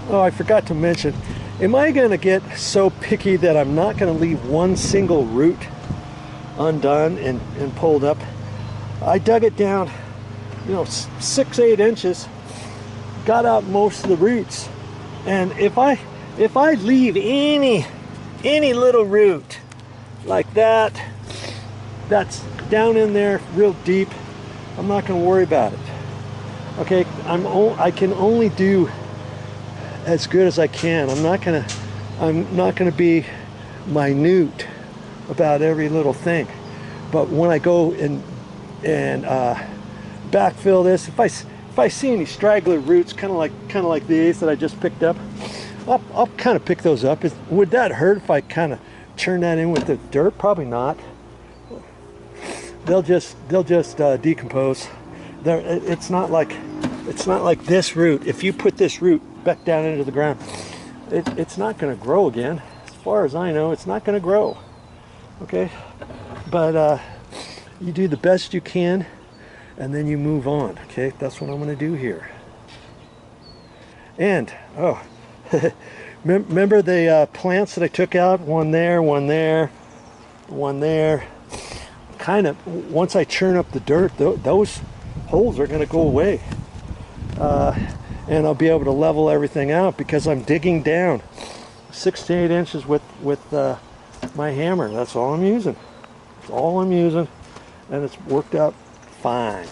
Oh, I forgot to mention, am I going to get so picky that I'm not going to leave one single root undone and pulled up? I dug it down, you know, 6-8 inches, got out most of the roots, and if I leave any little root like that, that's down in there real deep, I'm not going to worry about it. Okay, I can only do as good as I can. I'm not gonna be minute about every little thing. But when I go and backfill this, if I see any straggler roots, kind of like these that I just picked up, I'll kind of pick those up. Would that hurt if I kind of turn that in with the dirt? Probably not. They'll just decompose. It's not like this root. If you put this root back down into the ground, it's not going to grow again. As far as I know, it's not going to grow. Okay, but you do the best you can, and then you move on. Okay, that's what I'm going to do here. And oh, remember the plants that I took out? One there, one there, one there. Kind of once I churn up the dirt, those holes are going to go away. And I'll be able to level everything out because I'm digging down 6 to 8 inches with my hammer. That's all I'm using. That's all I'm using, and it's worked out fine.